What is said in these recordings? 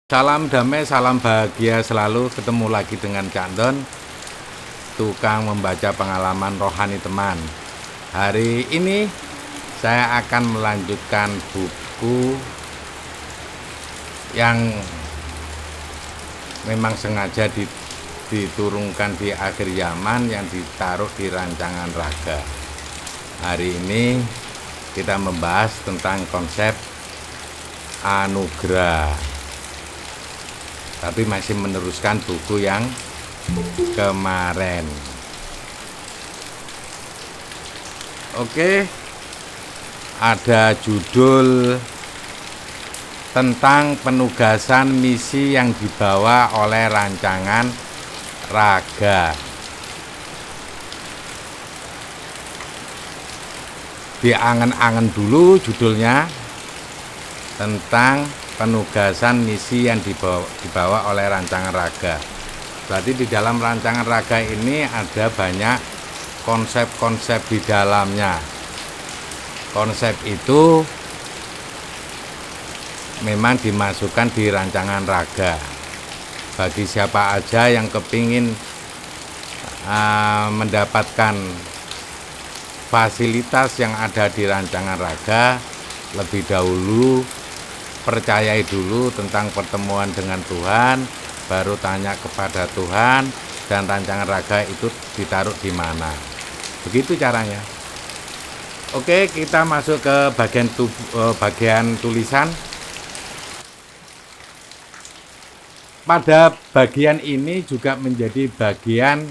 Salam damai, salam bahagia selalu. Ketemu lagi dengan Cak Don, tukang membaca pengalaman rohani teman. Hari ini saya akan melanjutkan buku yang memang sengaja diturunkan di akhir zaman, yang ditaruh di rancangan raga. Hari ini kita membahas tentang konsep anugerah, tapi masih meneruskan buku yang kemarin. Oke, ada judul tentang penugasan misi yang dibawa oleh rancangan raga. Diangen-angen dulu judulnya, tentang penugasan misi yang dibawa oleh rancangan raga. Berarti di dalam rancangan raga ini ada banyak konsep-konsep di dalamnya. Konsep itu memang dimasukkan di rancangan raga. Bagi siapa aja yang kepingin mendapatkan fasilitas yang ada di rancangan raga, lebih dahulu percayai dulu tentang pertemuan dengan Tuhan, baru tanya kepada Tuhan, dan rancangan raga itu ditaruh di mana. Begitu caranya. Oke, kita masuk ke bagian tulisan. Pada bagian ini juga menjadi bagian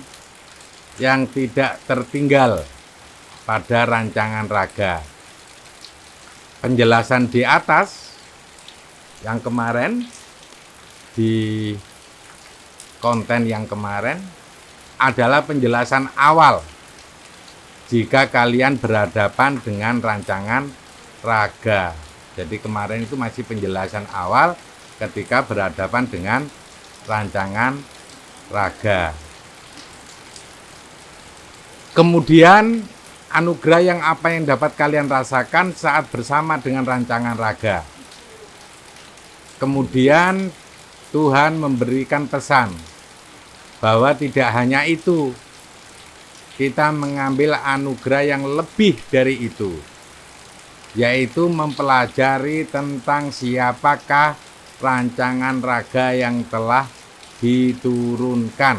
yang tidak tertinggal pada rancangan raga. Penjelasan di atas yang kemarin, di konten yang kemarin, adalah penjelasan awal jika kalian berhadapan dengan rancangan raga. Jadi kemarin itu masih penjelasan awal ketika berhadapan dengan rancangan raga. Kemudian anugerah yang apa yang dapat kalian rasakan saat bersama dengan rancangan raga. Kemudian Tuhan memberikan pesan bahwa tidak hanya itu, kita mengambil anugerah yang lebih dari itu, yaitu mempelajari tentang siapakah rancangan raga yang telah diturunkan.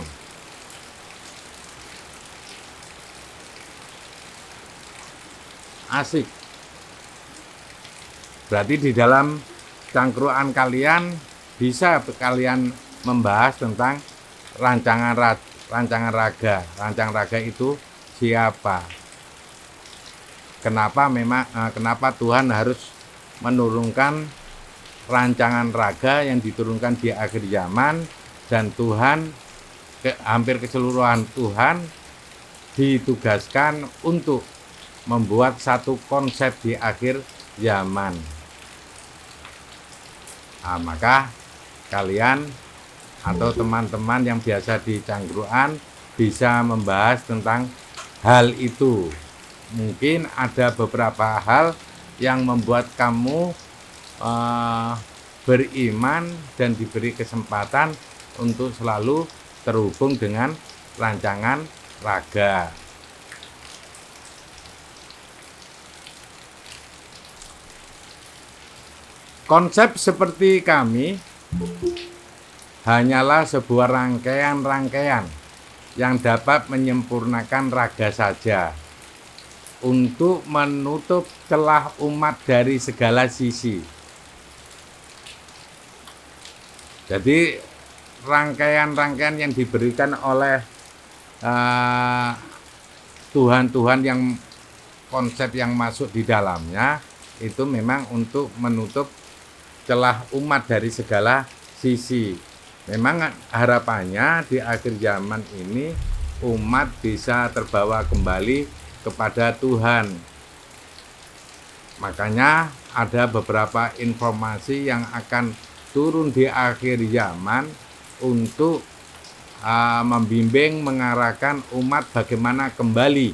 Asik. Berarti di dalam cangkruan kalian bisa kalian membahas tentang rancangan raga. Rancangan raga itu siapa? Kenapa Tuhan harus menurunkan rancangan raga yang diturunkan di akhir zaman, dan Tuhan hampir keseluruhan Tuhan ditugaskan untuk membuat satu konsep di akhir zaman. Nah, maka kalian atau teman-teman yang biasa di cangkruan bisa membahas tentang hal itu. Mungkin ada beberapa hal yang membuat kamu beriman dan diberi kesempatan untuk selalu terhubung dengan rancangan raga. Konsep seperti kami hanyalah sebuah rangkaian-rangkaian yang dapat menyempurnakan raga saja untuk menutup celah umat dari segala sisi. Jadi rangkaian-rangkaian yang diberikan oleh Tuhan yang konsep yang masuk di dalamnya itu memang untuk menutup celah umat dari segala sisi. Memang harapannya di akhir zaman ini umat bisa terbawa kembali kepada Tuhan. Makanya ada beberapa informasi yang akan turun di akhir zaman untuk membimbing, mengarahkan umat bagaimana kembali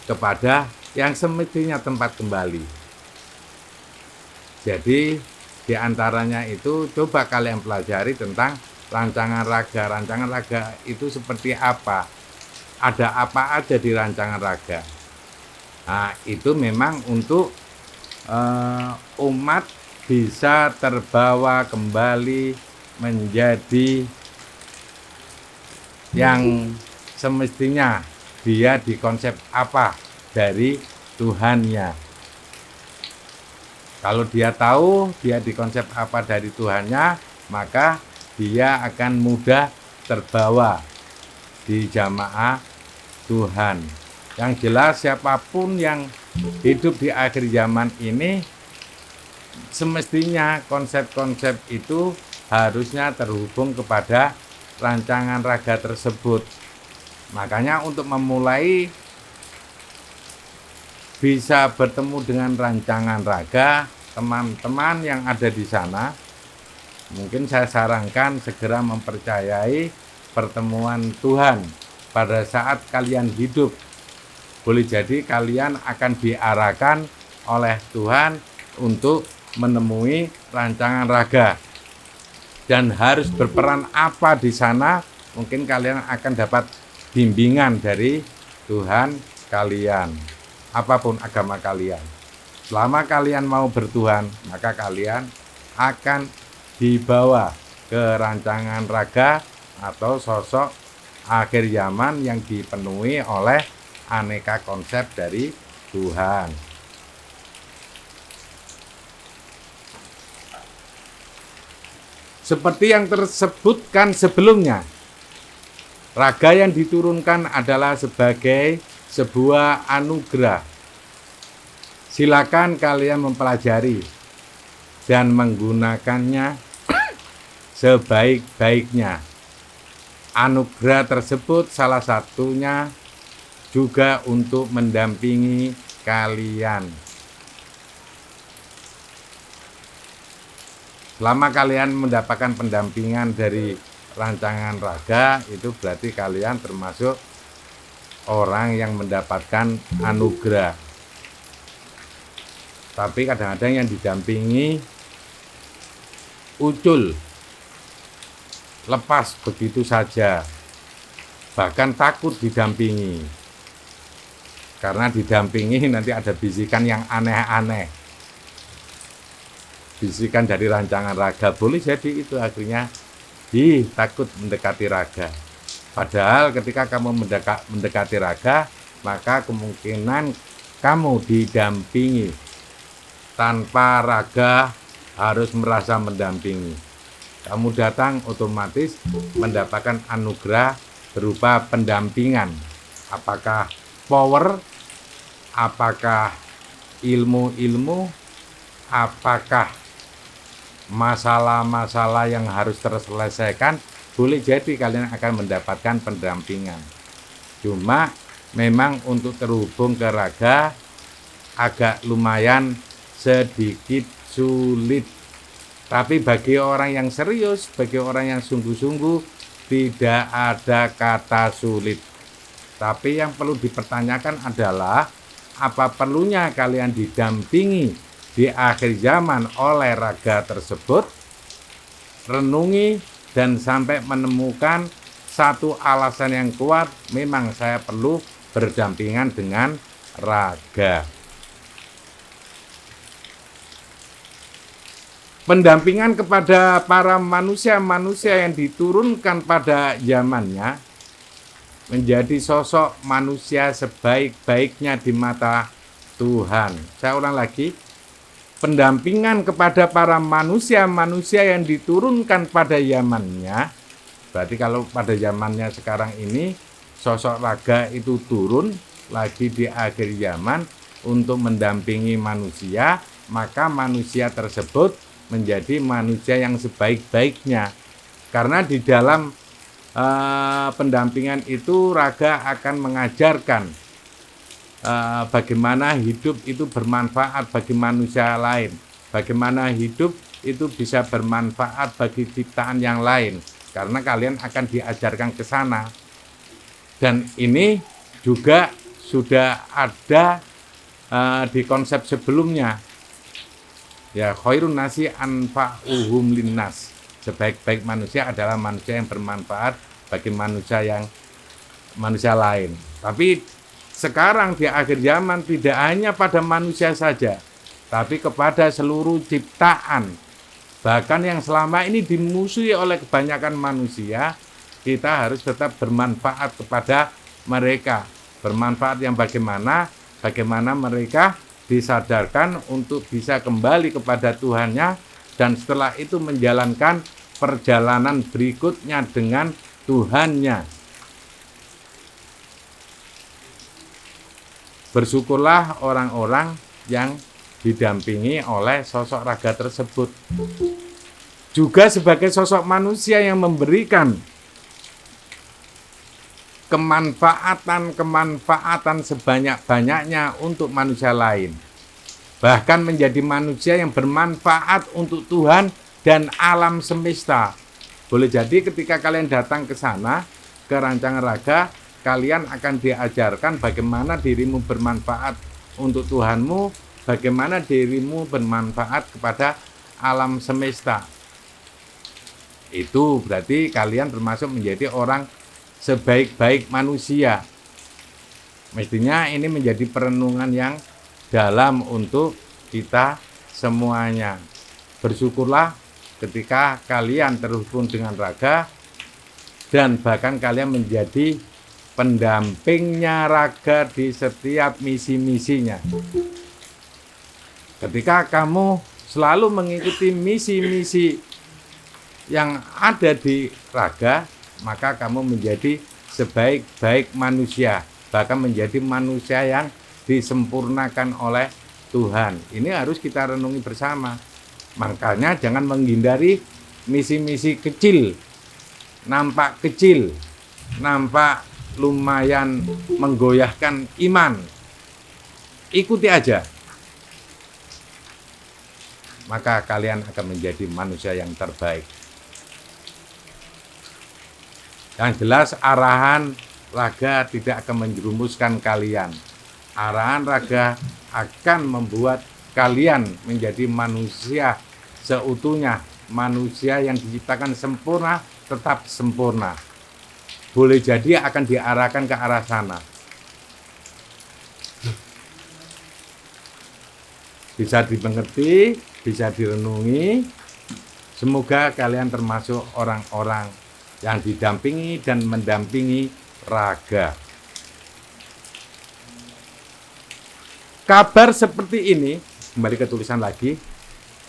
kepada yang semestinya tempat kembali. Jadi Di antaranya itu coba kalian pelajari tentang rancangan raga. Rancangan raga itu seperti apa? Ada apa aja di rancangan raga? Nah, itu memang untuk umat bisa terbawa kembali menjadi yang semestinya dia dikonsep apa dari Tuhannya. Kalau dia tahu dia dikonsep apa dari Tuhannya, maka dia akan mudah terbawa di jamaah Tuhan. Yang jelas siapapun yang hidup di akhir zaman ini, semestinya konsep-konsep itu harusnya terhubung kepada rancangan raga tersebut. Makanya untuk memulai bisa bertemu dengan rancangan raga, teman-teman yang ada di sana, mungkin saya sarankan segera mempercayai pertemuan Tuhan pada saat kalian hidup. Boleh jadi kalian akan diarahkan oleh Tuhan untuk menemui rancangan raga. Dan harus berperan apa di sana, mungkin kalian akan dapat bimbingan dari Tuhan kalian. Apapun agama kalian. Selama kalian mau bertuhan, maka kalian akan dibawa ke rancangan raga atau sosok akhir zaman yang dipenuhi oleh aneka konsep dari Tuhan. Seperti yang tersebutkan sebelumnya, raga yang diturunkan adalah sebagai sebuah anugerah. Silakan kalian mempelajari dan menggunakannya sebaik-baiknya. Anugerah tersebut salah satunya juga untuk mendampingi kalian. Selama kalian mendapatkan pendampingan dari rancangan raga, itu berarti kalian termasuk orang yang mendapatkan anugerah. Tapi kadang-kadang yang didampingi ucul, lepas begitu saja, bahkan takut didampingi. Karena didampingi nanti ada bisikan yang aneh-aneh. Bisikan dari rancangan raga, boleh jadi itu akhirnya takut mendekati raga. Padahal ketika kamu mendekati raga, maka kemungkinan kamu didampingi tanpa raga harus merasa mendampingi. Kamu datang otomatis mendapatkan anugerah berupa pendampingan. Apakah power, apakah ilmu-ilmu, apakah masalah-masalah yang harus terselesaikan, boleh jadi kalian akan mendapatkan pendampingan. Cuma memang untuk terhubung ke raga agak lumayan sedikit sulit. Tapi bagi orang yang serius, bagi orang yang sungguh-sungguh, tidak ada kata sulit. Tapi yang perlu dipertanyakan adalah apa perlunya kalian didampingi di akhir zaman oleh raga tersebut. Renungi dan sampai menemukan satu alasan yang kuat, memang saya perlu berdampingan dengan raga. Pendampingan kepada para manusia-manusia yang diturunkan pada zamannya menjadi sosok manusia sebaik-baiknya di mata Tuhan. Saya ulang lagi, pendampingan kepada para manusia-manusia yang diturunkan pada zamannya, berarti kalau pada zamannya sekarang ini, sosok raga itu turun lagi di akhir zaman untuk mendampingi manusia, maka manusia tersebut menjadi manusia yang sebaik-baiknya. Karena di dalam pendampingan itu raga akan mengajarkan bagaimana hidup itu bermanfaat bagi manusia lain, bagaimana hidup itu bisa bermanfaat bagi ciptaan yang lain, karena kalian akan diajarkan ke sana. Dan ini juga sudah ada di konsep sebelumnya. Ya, khairun nasi anfa'uhum linnas. Sebaik-baik manusia adalah manusia yang bermanfaat bagi manusia lain. Tapi sekarang di akhir zaman tidak hanya pada manusia saja, tapi kepada seluruh ciptaan. Bahkan yang selama ini dimusuhi oleh kebanyakan manusia, kita harus tetap bermanfaat kepada mereka. Bermanfaat yang bagaimana? Bagaimana mereka disadarkan untuk bisa kembali kepada Tuhannya, dan setelah itu menjalankan perjalanan berikutnya dengan Tuhannya. Bersyukurlah orang-orang yang didampingi oleh sosok raga tersebut. Juga sebagai sosok manusia yang memberikan kemanfaatan sebanyak-banyaknya untuk manusia lain. Bahkan menjadi manusia yang bermanfaat untuk Tuhan dan alam semesta. Boleh jadi ketika kalian datang ke sana, ke Rancangan Raga, kalian akan diajarkan bagaimana dirimu bermanfaat untuk Tuhanmu, bagaimana dirimu bermanfaat kepada alam semesta. Itu berarti kalian termasuk menjadi orang sebaik-baik manusia. Mestinya ini menjadi perenungan yang dalam untuk kita semuanya. Bersyukurlah ketika kalian terhubung dengan raga dan bahkan kalian menjadi pendampingnya raga di setiap misi-misinya. Ketika kamu selalu mengikuti misi-misi yang ada di raga, maka kamu menjadi sebaik-baik manusia, bahkan menjadi manusia yang disempurnakan oleh Tuhan. Ini harus kita renungi bersama. Makanya jangan menghindari misi-misi kecil, nampak kecil, nampak lumayan menggoyahkan iman. Ikuti aja. Maka kalian akan menjadi manusia yang terbaik. Yang jelas arahan raga tidak akan menjerumuskan kalian. Arahan raga akan membuat kalian menjadi manusia seutuhnya, manusia yang diciptakan sempurna, tetap sempurna. Boleh jadi akan diarahkan ke arah sana. Bisa dimengerti, bisa direnungi. Semoga kalian termasuk orang-orang yang didampingi dan mendampingi raga. Kabar seperti ini, kembali ke tulisan lagi,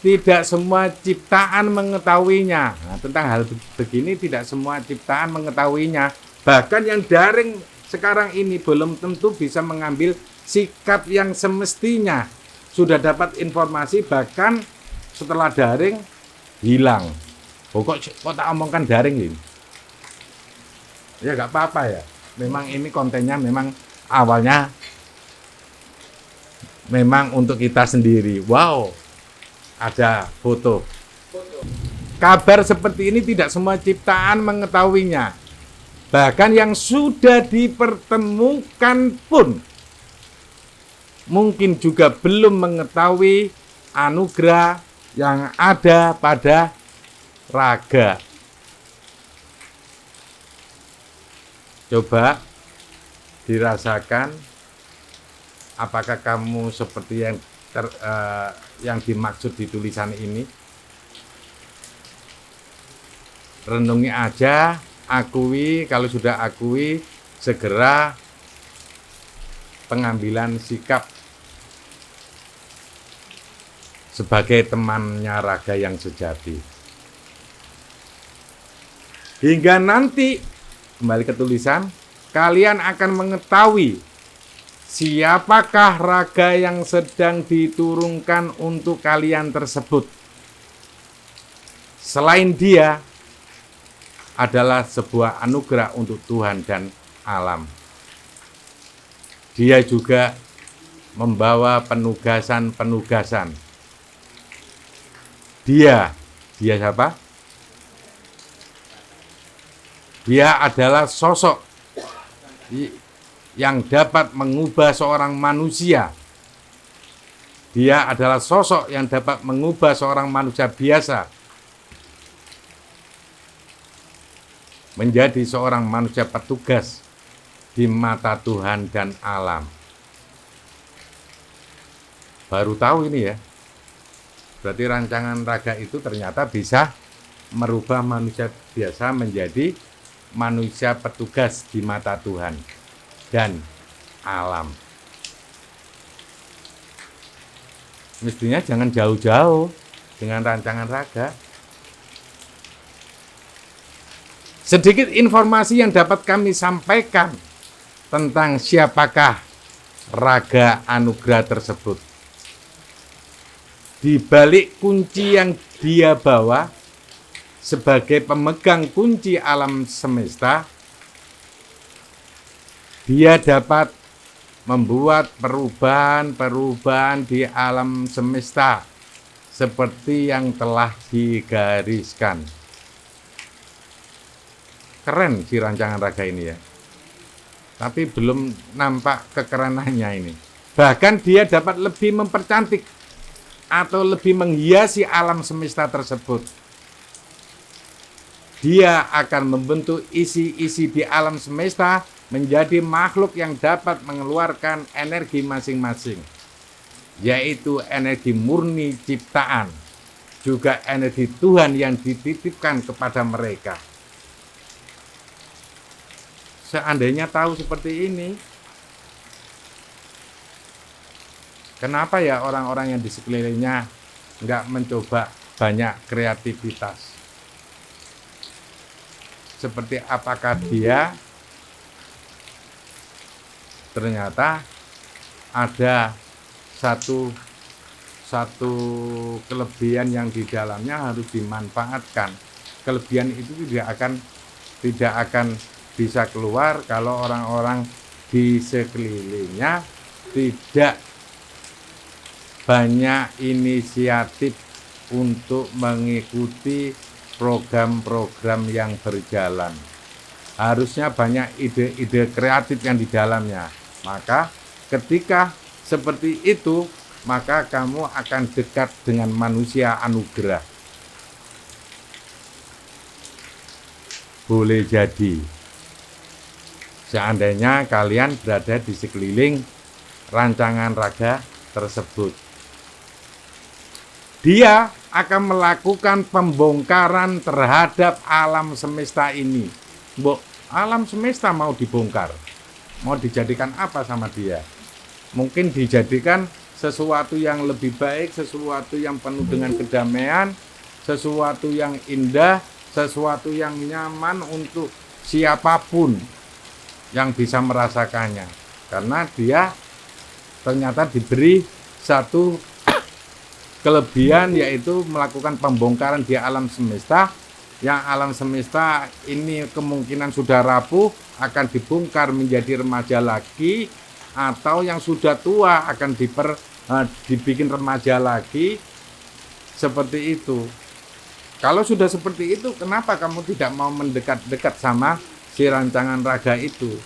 tidak semua ciptaan mengetahuinya. Nah, tentang hal begini tidak semua ciptaan mengetahuinya. Bahkan yang daring sekarang ini belum tentu bisa mengambil sikap yang semestinya. Sudah dapat informasi, bahkan setelah daring hilang. Oh, kok tak omongkan daring ini? Ya nggak apa-apa ya. Memang ini kontennya memang awalnya memang untuk kita sendiri. Wow, ada foto. Kabar seperti ini tidak semua ciptaan mengetahuinya. Bahkan yang sudah dipertemukan pun mungkin juga belum mengetahui anugerah yang ada pada raga. Coba dirasakan, apakah kamu seperti yang dimaksud di tulisan ini? Renungi aja, akui, kalau sudah akui, segera pengambilan sikap sebagai temannya raga yang sejati. Hingga nanti, kembali ke tulisan, kalian akan mengetahui siapakah raga yang sedang diturunkan untuk kalian tersebut. Selain dia, adalah sebuah anugerah untuk Tuhan dan alam. Dia juga membawa penugasan-penugasan. Dia siapa? Dia adalah sosok yang dapat mengubah seorang manusia Dia adalah sosok yang dapat mengubah seorang manusia biasa menjadi seorang manusia petugas di mata Tuhan dan alam. Baru tahu ini ya. Berarti rancangan raga itu ternyata bisa merubah manusia biasa menjadi manusia petugas di mata Tuhan dan alam. Mestinya jangan jauh-jauh dengan rancangan raga. Sedikit informasi yang dapat kami sampaikan tentang siapakah raga anugerah tersebut. Di balik kunci yang dia bawa sebagai pemegang kunci alam semesta, dia dapat membuat perubahan-perubahan di alam semesta seperti yang telah digariskan. Keren si rancangan raga ini ya. Tapi belum nampak kekerenannya ini. Bahkan dia dapat lebih mempercantik atau lebih menghiasi alam semesta tersebut. Dia akan membentuk isi-isi di alam semesta menjadi makhluk yang dapat mengeluarkan energi masing-masing, yaitu energi murni ciptaan, juga energi Tuhan yang dititipkan kepada mereka. Seandainya tahu seperti ini, kenapa ya orang-orang yang di sekelilingnya nggak mencoba banyak kreativitas? Seperti apakah dia ternyata ada satu kelebihan yang di dalamnya harus dimanfaatkan. Kelebihan itu tidak akan bisa keluar kalau orang-orang di sekelilingnya tidak banyak inisiatif untuk mengikuti program-program yang berjalan. Harusnya banyak ide-ide kreatif yang di dalamnya. Maka ketika seperti itu, maka kamu akan dekat dengan manusia anugerah. Boleh jadi, seandainya kalian berada di sekeliling rancangan raga tersebut, dia akan melakukan pembongkaran terhadap alam semesta ini. Alam semesta mau dibongkar, mau dijadikan apa sama dia? Mungkin dijadikan sesuatu yang lebih baik, sesuatu yang penuh dengan kedamaian, sesuatu yang indah, sesuatu yang nyaman untuk siapapun yang bisa merasakannya. Karena dia ternyata diberi satu kelebihan, yaitu melakukan pembongkaran di alam semesta, yang alam semesta ini kemungkinan sudah rapuh akan dibongkar menjadi remaja lagi, atau yang sudah tua akan dibikin remaja lagi, seperti itu. Kalau sudah seperti itu, kenapa kamu tidak mau mendekat-dekat sama si rancangan raga itu?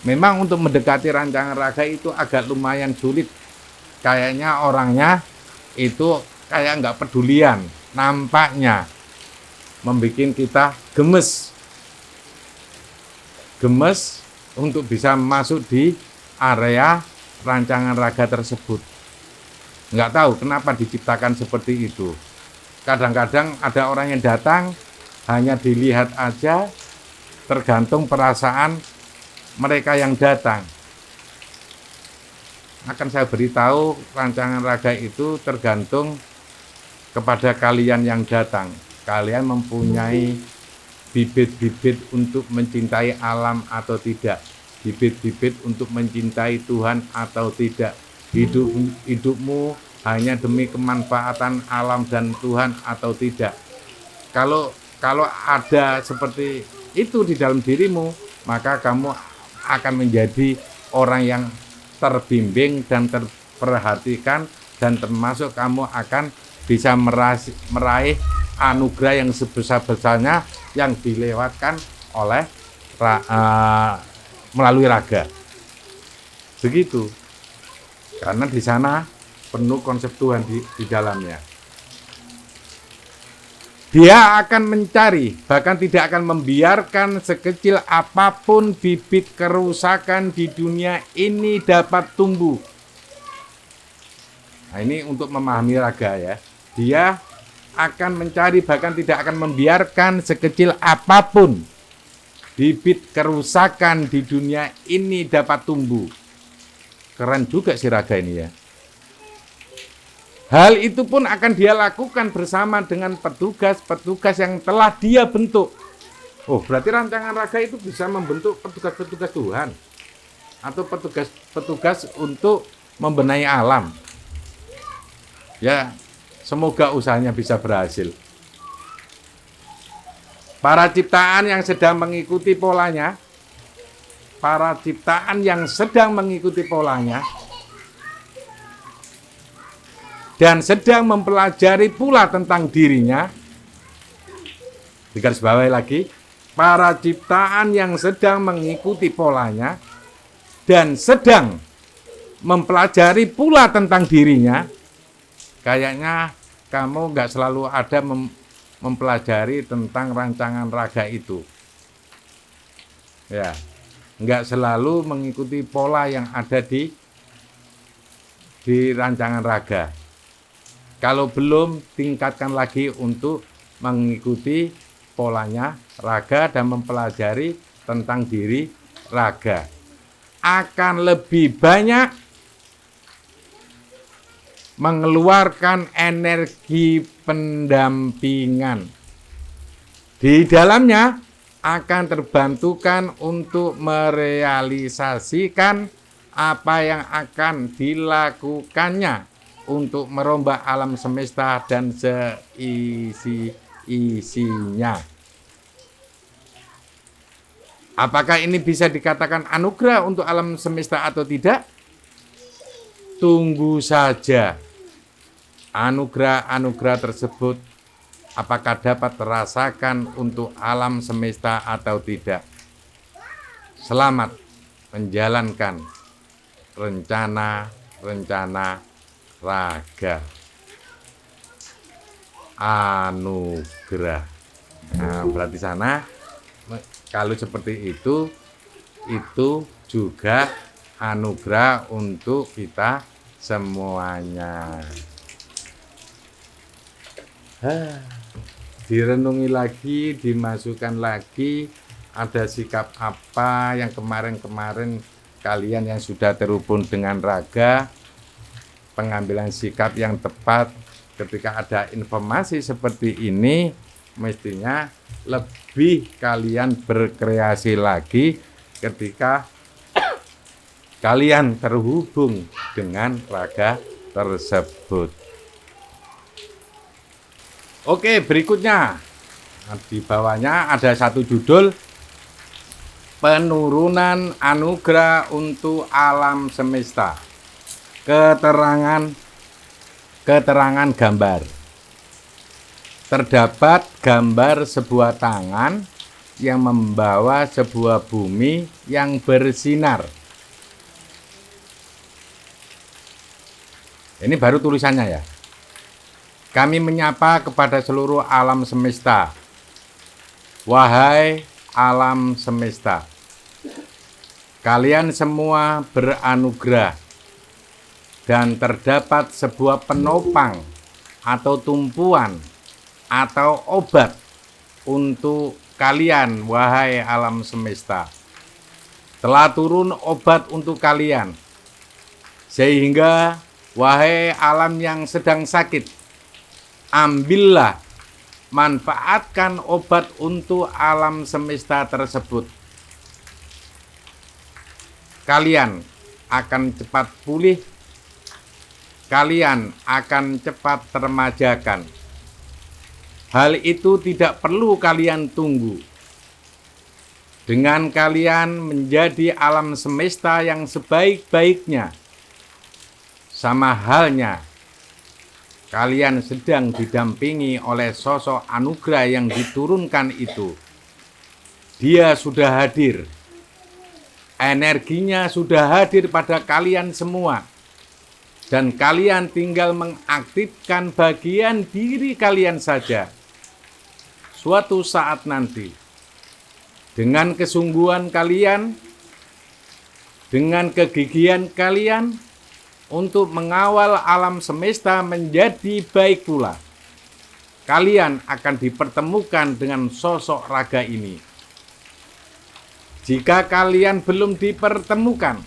Memang untuk mendekati rancangan raga itu agak lumayan sulit. Kayaknya orangnya itu kayak nggak pedulian, nampaknya membuat kita gemes untuk bisa masuk di area rancangan raga tersebut. Nggak tahu kenapa diciptakan seperti itu. Kadang-kadang ada orang yang datang hanya dilihat aja, tergantung perasaan mereka yang datang. Akan saya beritahu, rancangan raga itu tergantung kepada kalian yang datang. Kalian mempunyai bibit-bibit untuk mencintai alam atau tidak, bibit-bibit untuk mencintai Tuhan atau tidak. Hidupmu hanya demi kemanfaatan alam dan Tuhan atau tidak. Kalau ada seperti itu di dalam dirimu, maka kamu akan menjadi orang yang terbimbing dan terperhatikan, dan termasuk kamu akan bisa meraih anugerah yang sebesar-besarnya yang dilewatkan oleh melalui raga. Begitu. Karena di sana penuh konsep Tuhan di dalamnya. Dia akan mencari, bahkan tidak akan membiarkan sekecil apapun bibit kerusakan di dunia ini dapat tumbuh. Nah, ini untuk memahami raga ya. Dia akan mencari, bahkan tidak akan membiarkan sekecil apapun bibit kerusakan di dunia ini dapat tumbuh. Keren juga si raga ini ya. Hal itu pun akan dia lakukan bersama dengan petugas-petugas yang telah dia bentuk. Oh, berarti rancangan raga itu bisa membentuk petugas-petugas Tuhan. Atau petugas-petugas untuk membenahi alam. Ya, semoga usahanya bisa berhasil. Para ciptaan yang sedang mengikuti polanya, dan sedang mempelajari pula tentang dirinya. Digarisbawahi lagi, para ciptaan yang sedang mengikuti polanya dan sedang mempelajari pula tentang dirinya. Kayaknya kamu nggak selalu ada mempelajari tentang rancangan raga itu. Ya, nggak selalu mengikuti pola yang ada di rancangan raga. Kalau belum, tingkatkan lagi untuk mengikuti polanya raga dan mempelajari tentang diri raga. Akan lebih banyak mengeluarkan energi pendampingan. Di dalamnya akan terbantukan untuk merealisasikan apa yang akan dilakukannya untuk merombak alam semesta dan seisi-isinya. Apakah ini bisa dikatakan anugerah untuk alam semesta atau tidak? Tunggu saja. Anugerah-anugerah tersebut apakah dapat terasakan untuk alam semesta atau tidak? Selamat menjalankan rencana raga. Anugerah. Nah, berarti sana kalau seperti itu juga anugerah untuk kita semuanya. Direnungi lagi, dimasukkan lagi, ada sikap apa yang kemarin-kemarin kalian yang sudah terhubung dengan raga, pengambilan sikap yang tepat ketika ada informasi seperti ini, mestinya lebih kalian berkreasi lagi ketika kalian terhubung dengan raga tersebut. Oke, berikutnya di bawahnya ada satu judul, penurunan anugerah untuk alam semesta. Keterangan gambar. Terdapat gambar sebuah tangan yang membawa sebuah bumi yang bersinar. Ini baru tulisannya ya. Kami menyapa kepada seluruh alam semesta. Wahai alam semesta, kalian semua beranugerah dan terdapat sebuah penopang atau tumpuan atau obat untuk kalian, wahai alam semesta. Telah turun obat untuk kalian, sehingga wahai alam yang sedang sakit, ambillah, manfaatkan obat untuk alam semesta tersebut. Kalian akan cepat pulih, kalian akan cepat termajakan. Hal itu tidak perlu kalian tunggu. Dengan kalian menjadi alam semesta yang sebaik-baiknya, sama halnya kalian sedang didampingi oleh sosok anugerah yang diturunkan itu. Dia sudah hadir. Energinya sudah hadir pada kalian semua. dan kalian tinggal mengaktifkan bagian diri kalian saja. Suatu saat nanti, dengan kesungguhan kalian, dengan kegigihan kalian untuk mengawal alam semesta menjadi baik pula, kalian akan dipertemukan dengan sosok raga ini. Jika kalian belum dipertemukan,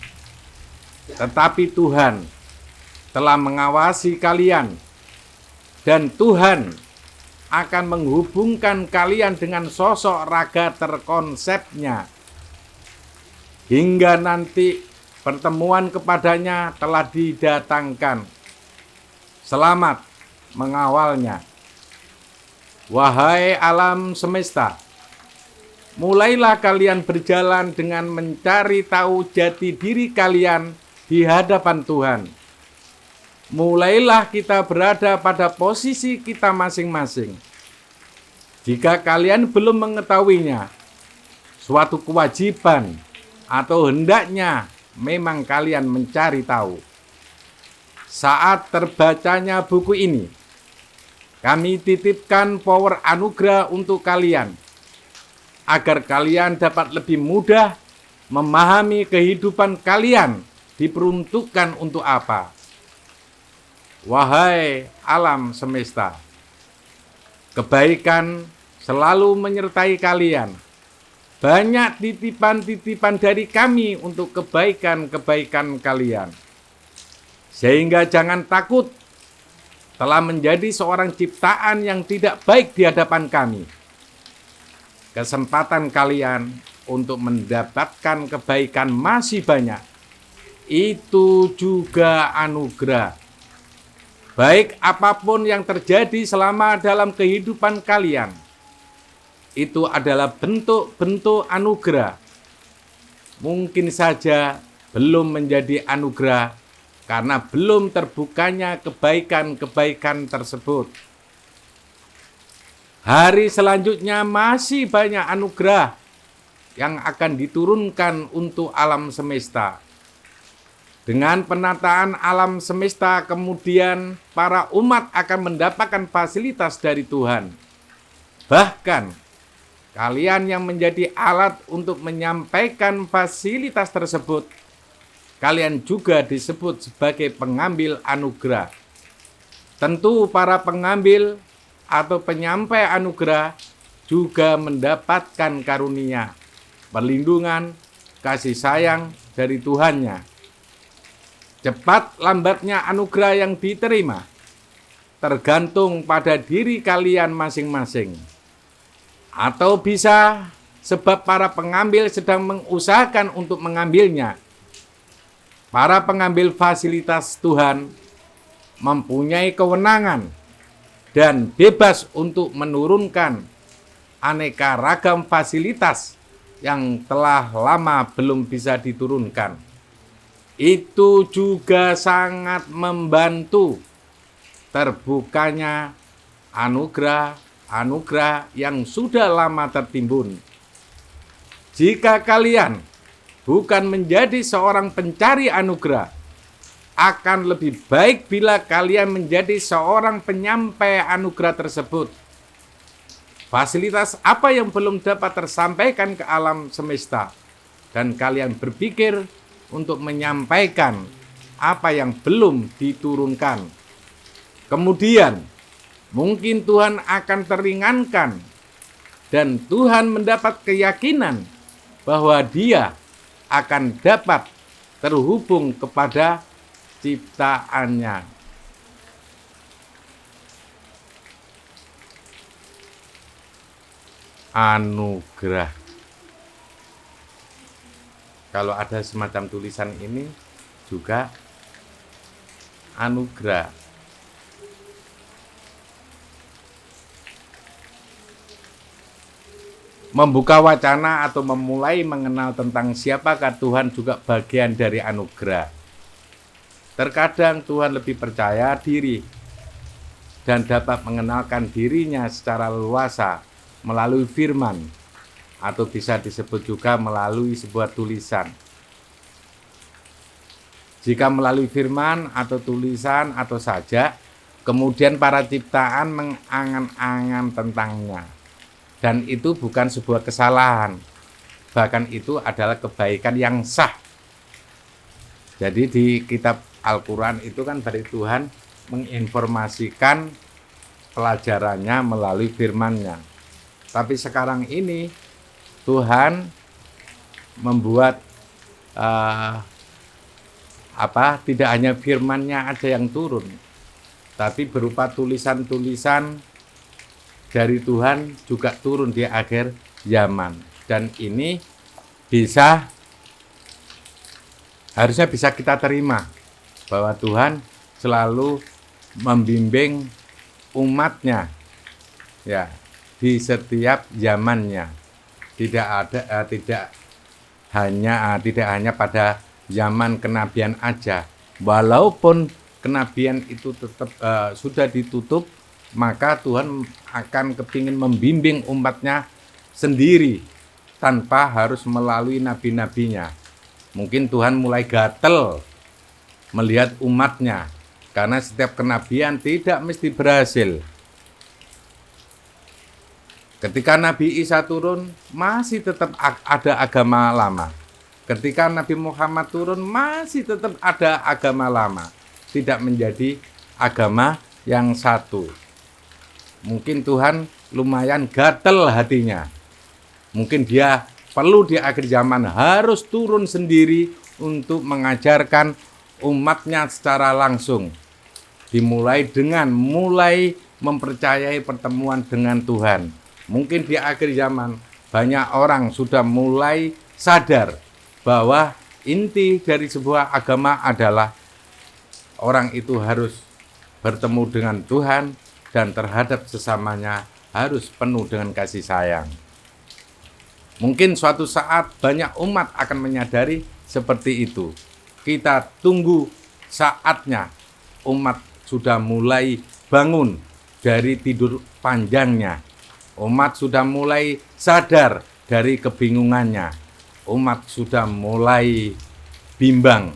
tetapi Tuhan telah mengawasi kalian, dan Tuhan akan menghubungkan kalian dengan sosok raga terkonsepnya, hingga nanti pertemuan kepadanya telah didatangkan. Selamat mengawalnya. Wahai alam semesta, mulailah kalian berjalan dengan mencari tahu jati diri kalian di hadapan Tuhan. Mulailah kita berada pada posisi kita masing-masing. Jika kalian belum mengetahuinya, suatu kewajiban atau hendaknya memang kalian mencari tahu. Saat terbacanya buku ini, kami titipkan power anugerah untuk kalian, agar kalian dapat lebih mudah memahami kehidupan kalian diperuntukkan untuk apa. Wahai alam semesta, kebaikan selalu menyertai kalian. Banyak titipan-titipan dari kami untuk kebaikan-kebaikan kalian. Sehingga jangan takut telah menjadi seorang ciptaan yang tidak baik di hadapan kami. Kesempatan kalian untuk mendapatkan kebaikan masih banyak. Itu juga anugerah. Baik apapun yang terjadi selama dalam kehidupan kalian, itu adalah bentuk-bentuk anugerah. Mungkin saja belum menjadi anugerah karena belum terbukanya kebaikan-kebaikan tersebut. Hari selanjutnya masih banyak anugerah yang akan diturunkan untuk alam semesta. Dengan penataan alam semesta, kemudian para umat akan mendapatkan fasilitas dari Tuhan. Bahkan, kalian yang menjadi alat untuk menyampaikan fasilitas tersebut, kalian juga disebut sebagai pengambil anugerah. Tentu para pengambil atau penyampai anugerah juga mendapatkan karunia, perlindungan, kasih sayang dari Tuhannya. Cepat lambatnya anugerah yang diterima tergantung pada diri kalian masing-masing. Atau bisa sebab para pengambil sedang mengusahakan untuk mengambilnya. Para pengambil fasilitas Tuhan mempunyai kewenangan dan bebas untuk menurunkan aneka ragam fasilitas yang telah lama belum bisa diturunkan. Itu juga sangat membantu terbukanya anugerah yang sudah lama tertimbun. Jika kalian bukan menjadi seorang pencari anugerah, akan lebih baik bila kalian menjadi seorang penyampai anugerah tersebut. Fasilitas apa yang belum dapat tersampaikan ke alam semesta, dan kalian berpikir untuk menyampaikan apa yang belum diturunkan. Kemudian, mungkin Tuhan akan teringankan, dan Tuhan mendapat keyakinan bahwa Dia akan dapat terhubung kepada ciptaannya. Anugerah. Kalau ada semacam tulisan ini juga anugerah. Membuka wacana atau memulai mengenal tentang siapakah Tuhan juga bagian dari anugerah. Terkadang Tuhan lebih percaya diri dan dapat mengenalkan dirinya secara leluasa melalui firman, atau bisa disebut juga melalui sebuah tulisan. Jika melalui firman atau tulisan atau sajak, kemudian para ciptaan mengangan-angan tentangnya. Dan itu bukan sebuah kesalahan, bahkan itu adalah kebaikan yang sah. Jadi di kitab Al-Quran itu kan dari Tuhan menginformasikan pelajarannya melalui firman-Nya. Tapi sekarang ini Tuhan membuat tidak hanya firman-Nya aja yang turun, tapi berupa tulisan-tulisan dari Tuhan juga turun di akhir zaman. Dan ini harusnya bisa kita terima bahwa Tuhan selalu membimbing umat-Nya ya di setiap zamannya. Tidak hanya pada zaman kenabian aja. Walaupun kenabian itu tetap sudah ditutup, maka Tuhan akan kepingin membimbing umat-Nya sendiri tanpa harus melalui nabi-nabinya. Mungkin Tuhan mulai gatel melihat umat-Nya, karena setiap kenabian tidak mesti berhasil. Ketika Nabi Isa turun, masih tetap ada agama lama. Ketika Nabi Muhammad turun, masih tetap ada agama lama. Tidak menjadi agama yang satu. Mungkin Tuhan lumayan gatel hatinya. Mungkin dia perlu di akhir zaman harus turun sendiri untuk mengajarkan umat-Nya secara langsung. Dimulai dengan mempercayai pertemuan dengan Tuhan. Mungkin di akhir zaman banyak orang sudah mulai sadar bahwa inti dari sebuah agama adalah orang itu harus bertemu dengan Tuhan dan terhadap sesamanya harus penuh dengan kasih sayang. Mungkin suatu saat banyak umat akan menyadari seperti itu. Kita tunggu saatnya umat sudah mulai bangun dari tidur panjangnya. Umat sudah mulai sadar dari kebingungannya. Umat sudah mulai bimbang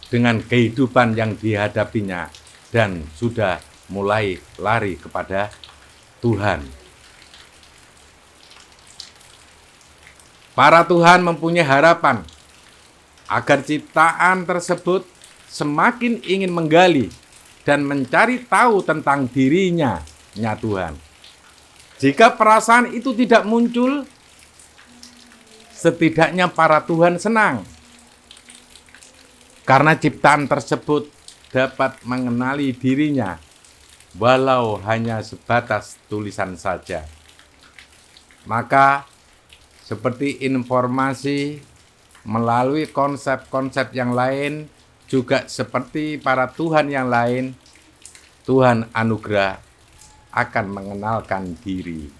dengan kehidupan yang dihadapinya dan sudah mulai lari kepada Tuhan. Para Tuhan mempunyai harapan agar ciptaan tersebut semakin ingin menggali dan mencari tahu tentang dirinya, Tuhan. Jika perasaan itu tidak muncul, setidaknya para Tuhan senang. Karena ciptaan tersebut dapat mengenali dirinya, walau hanya sebatas tulisan saja. Maka, seperti informasi melalui konsep-konsep yang lain, juga seperti para Tuhan yang lain, Tuhan anugerah akan mengenalkan diri.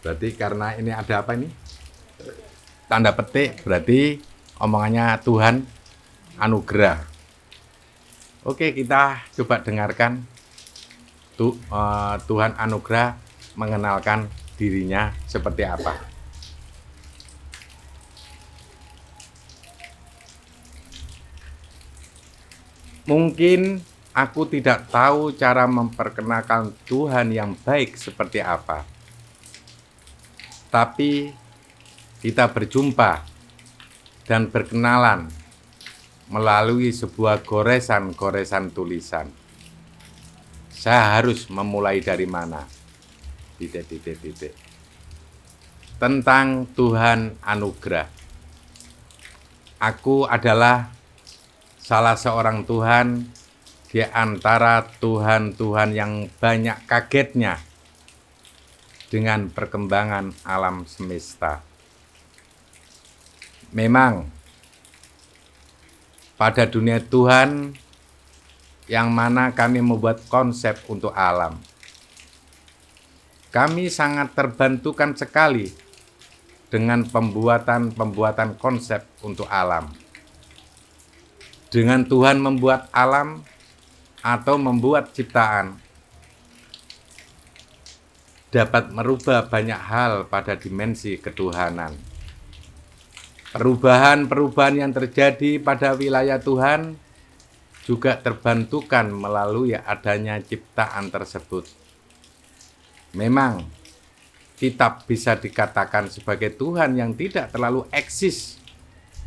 Berarti karena ini ada apa ini? Tanda petik, berarti omongannya Tuhan anugerah. Oke, kita coba dengarkan Tuhan anugerah mengenalkan dirinya seperti apa. Mungkin aku tidak tahu cara memperkenalkan Tuhan yang baik seperti apa. Tapi kita berjumpa dan berkenalan melalui sebuah goresan-goresan tulisan. Saya harus memulai dari mana? Titik. Tentang Tuhan anugerah. Aku adalah salah seorang Tuhan di antara Tuhan-Tuhan yang banyak kagetnya dengan perkembangan alam semesta. Memang pada dunia Tuhan yang mana kami membuat konsep untuk alam, kami sangat terbantukan sekali dengan pembuatan konsep untuk alam. Dengan Tuhan membuat alam atau membuat ciptaan dapat merubah banyak hal pada dimensi ketuhanan. Perubahan-perubahan yang terjadi pada wilayah Tuhan juga terbantukan melalui adanya ciptaan tersebut. Memang kitab bisa dikatakan sebagai Tuhan yang tidak terlalu eksis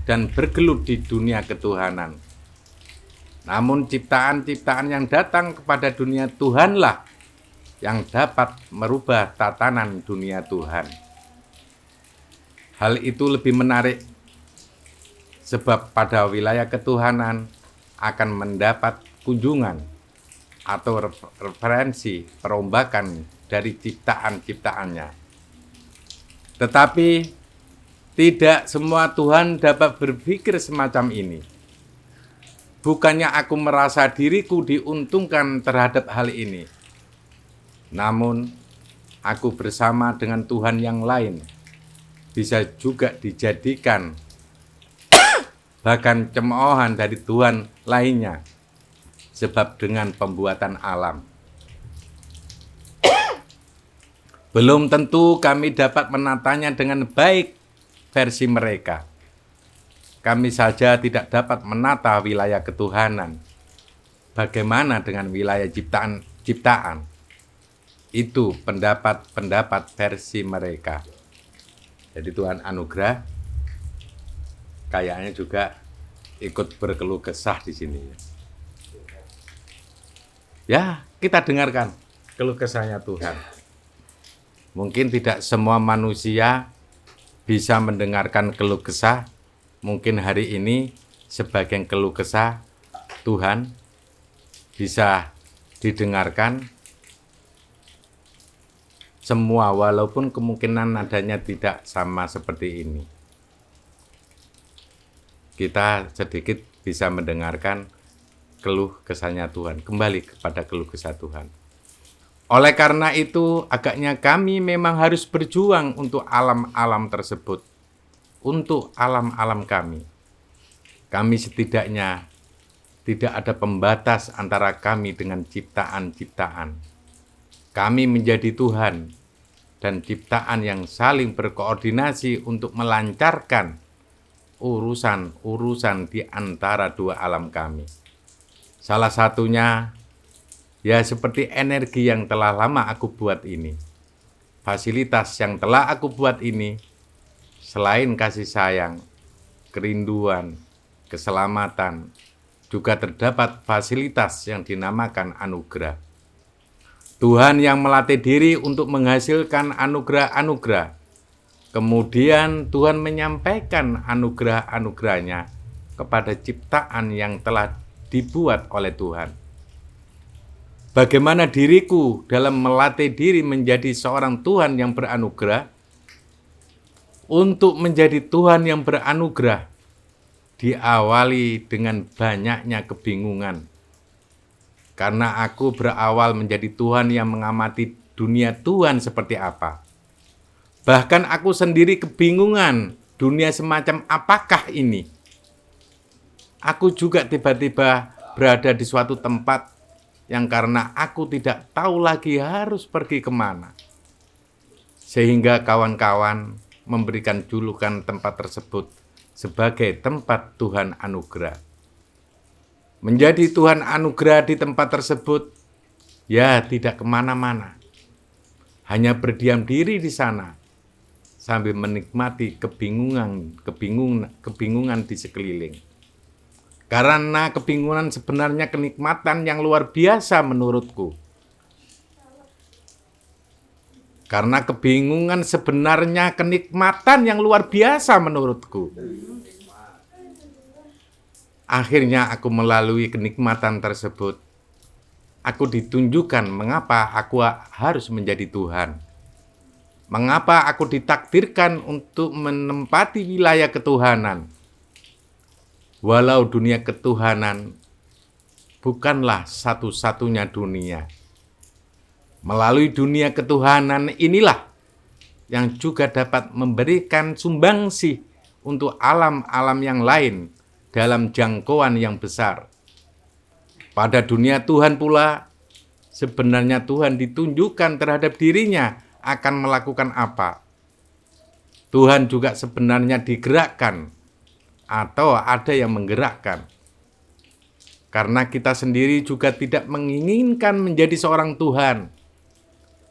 dan bergelut di dunia ketuhanan. Namun ciptaan-ciptaan yang datang kepada dunia Tuhanlah yang dapat merubah tatanan dunia Tuhan. Hal itu lebih menarik sebab pada wilayah ketuhanan akan mendapat kunjungan atau referensi perombakan dari ciptaan-ciptaannya. Tetapi tidak semua Tuhan dapat berpikir semacam ini. Bukannya aku merasa diriku diuntungkan terhadap hal ini. Namun, aku bersama dengan Tuhan yang lain bisa juga dijadikan bahkan cemoohan dari Tuhan lainnya, sebab dengan pembuatan alam. Belum tentu kami dapat menatanya dengan baik versi mereka. Kami saja tidak dapat menata wilayah ketuhanan. Bagaimana dengan wilayah ciptaan? Itu pendapat versi mereka. Jadi Tuhan anugerah kayaknya juga ikut berkeluh kesah di sini. Ya, kita dengarkan keluh kesahnya Tuhan. Mungkin tidak semua manusia bisa mendengarkan keluh kesah. Mungkin hari ini sebagian keluh kesah Tuhan bisa didengarkan semua, walaupun kemungkinan nadanya tidak sama seperti ini. Kita sedikit bisa mendengarkan keluh kesahnya Tuhan, kembali kepada keluh kesah Tuhan. Oleh karena itu, agaknya kami memang harus berjuang untuk alam-alam tersebut, untuk alam-alam kami. Kami setidaknya tidak ada pembatas antara kami dengan ciptaan-ciptaan. Kami menjadi Tuhan dan ciptaan yang saling berkoordinasi untuk melancarkan urusan-urusan di antara dua alam kami. Salah satunya, ya seperti energi yang telah lama aku buat ini. Fasilitas yang telah aku buat ini, selain kasih sayang, kerinduan, keselamatan, juga terdapat fasilitas yang dinamakan anugerah. Tuhan yang melatih diri untuk menghasilkan anugerah-anugerah. Kemudian Tuhan menyampaikan anugerah-anugerahnya kepada ciptaan yang telah dibuat oleh Tuhan. Bagaimana diriku dalam melatih diri menjadi seorang Tuhan yang beranugerah? Untuk menjadi Tuhan yang beranugerah, diawali dengan banyaknya kebingungan. Karena aku berawal menjadi Tuhan yang mengamati dunia Tuhan seperti apa. Bahkan aku sendiri kebingungan, dunia semacam apakah ini? Aku juga tiba-tiba berada di suatu tempat yang karena aku tidak tahu lagi harus pergi kemana. Sehingga kawan-kawan memberikan julukan tempat tersebut sebagai tempat Tuhan anugerah. Menjadi Tuhan anugerah di tempat tersebut, ya tidak kemana-mana. Hanya berdiam diri di sana, sambil menikmati kebingungan di sekeliling. Karena kebingungan sebenarnya kenikmatan yang luar biasa menurutku. Karena kebingungan sebenarnya kenikmatan yang luar biasa menurutku. Akhirnya aku melalui kenikmatan tersebut. Aku ditunjukkan mengapa aku harus menjadi Tuhan. Mengapa aku ditakdirkan untuk menempati wilayah ketuhanan? Walau dunia ketuhanan bukanlah satu-satunya dunia. Melalui dunia ketuhanan inilah yang juga dapat memberikan sumbangsi untuk alam-alam yang lain dalam jangkauan yang besar. Pada dunia Tuhan pula, sebenarnya Tuhan ditunjukkan terhadap dirinya akan melakukan apa. Tuhan juga sebenarnya digerakkan atau ada yang menggerakkan. Karena kita sendiri juga tidak menginginkan menjadi seorang Tuhan.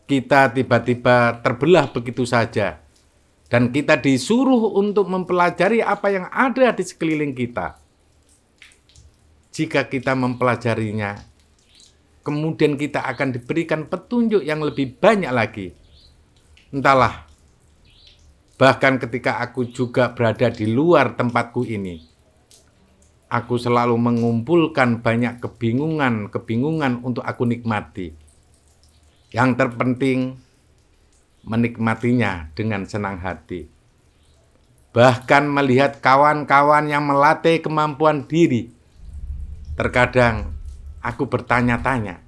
Kita tiba-tiba terbelah begitu saja. Dan kita disuruh untuk mempelajari apa yang ada di sekeliling kita. Jika kita mempelajarinya, kemudian kita akan diberikan petunjuk yang lebih banyak lagi. Entahlah, bahkan ketika aku juga berada di luar tempatku ini, aku selalu mengumpulkan banyak kebingungan untuk aku nikmati. Yang terpenting, menikmatinya dengan senang hati. Bahkan melihat kawan-kawan yang melatih kemampuan diri, terkadang aku bertanya-tanya,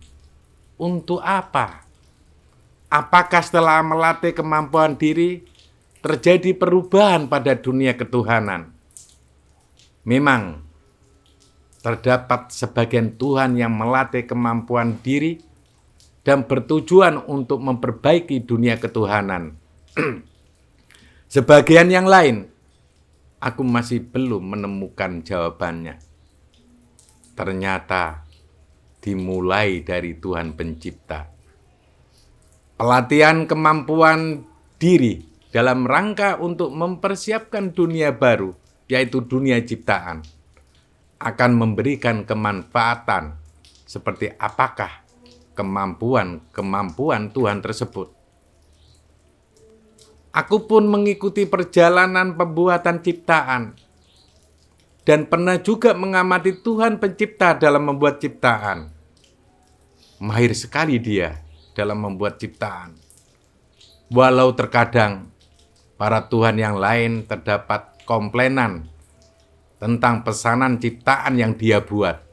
untuk apa? Apakah setelah melatih kemampuan diri, terjadi perubahan pada dunia ketuhanan? Memang, terdapat sebagian Tuhan yang melatih kemampuan diri dan bertujuan untuk memperbaiki dunia ketuhanan. Sebagian yang lain, aku masih belum menemukan jawabannya. Ternyata dimulai dari Tuhan Pencipta. Pelatihan kemampuan diri dalam rangka untuk mempersiapkan dunia baru, yaitu dunia ciptaan, akan memberikan kemanfaatan seperti apakah kemampuan Tuhan tersebut. Aku pun mengikuti perjalanan pembuatan ciptaan dan pernah juga mengamati Tuhan Pencipta dalam membuat ciptaan. Mahir sekali dia dalam membuat ciptaan. Walau terkadang para Tuhan yang lain terdapat komplainan tentang pesanan ciptaan yang dia buat.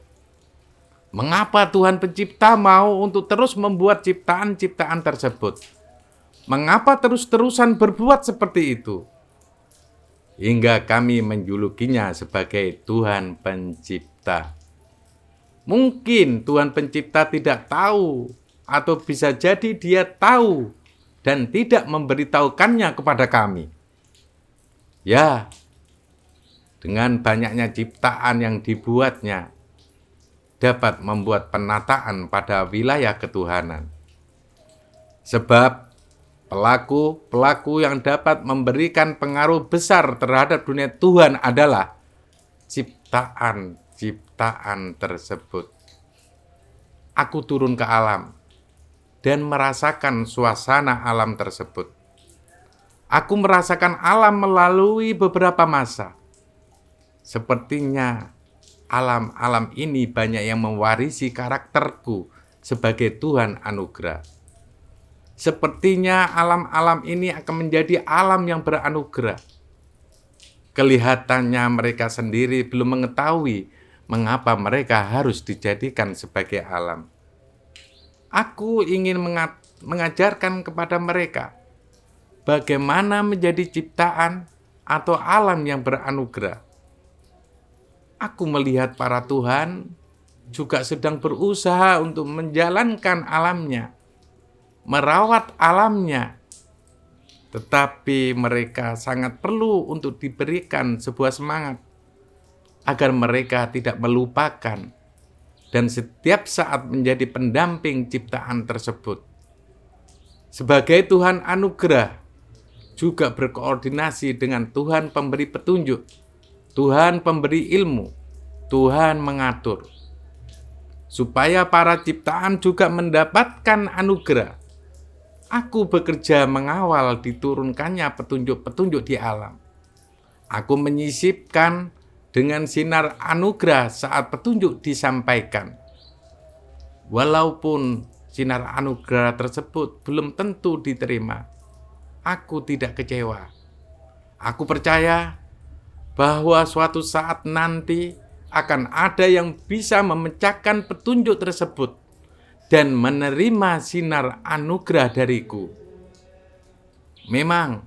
Mengapa Tuhan Pencipta mau untuk terus membuat ciptaan-ciptaan tersebut? Mengapa terus-terusan berbuat seperti itu? Hingga kami menjulukinya sebagai Tuhan Pencipta. Mungkin Tuhan Pencipta tidak tahu, atau bisa jadi dia tahu dan tidak memberitahukannya kepada kami. Ya, dengan banyaknya ciptaan yang dibuatnya, dapat membuat penataan pada wilayah ketuhanan. Sebab pelaku yang dapat memberikan pengaruh besar terhadap dunia Tuhan adalah ciptaan-ciptaan tersebut. Aku turun ke alam dan merasakan suasana alam tersebut. Aku merasakan alam melalui beberapa masa. Sepertinya alam-alam ini banyak yang mewarisi karakterku sebagai Tuhan anugerah. Sepertinya alam-alam ini akan menjadi alam yang beranugerah. Kelihatannya mereka sendiri belum mengetahui mengapa mereka harus dijadikan sebagai alam. Aku ingin mengajarkan kepada mereka bagaimana menjadi ciptaan atau alam yang beranugerah. Aku melihat para Tuhan juga sedang berusaha untuk menjalankan alamnya, merawat alamnya. Tetapi mereka sangat perlu untuk diberikan sebuah semangat agar mereka tidak melupakan dan setiap saat menjadi pendamping ciptaan tersebut. Sebagai Tuhan anugerah, juga berkoordinasi dengan Tuhan pemberi petunjuk, Tuhan pemberi ilmu, Tuhan mengatur, supaya para ciptaan juga mendapatkan anugerah. Aku bekerja mengawal diturunkannya petunjuk-petunjuk di alam. Aku menyisipkan dengan sinar anugerah saat petunjuk disampaikan. Walaupun sinar anugerah tersebut belum tentu diterima, aku tidak kecewa. Aku percaya bahwa suatu saat nanti akan ada yang bisa memecahkan petunjuk tersebut dan menerima sinar anugerah dariku. Memang,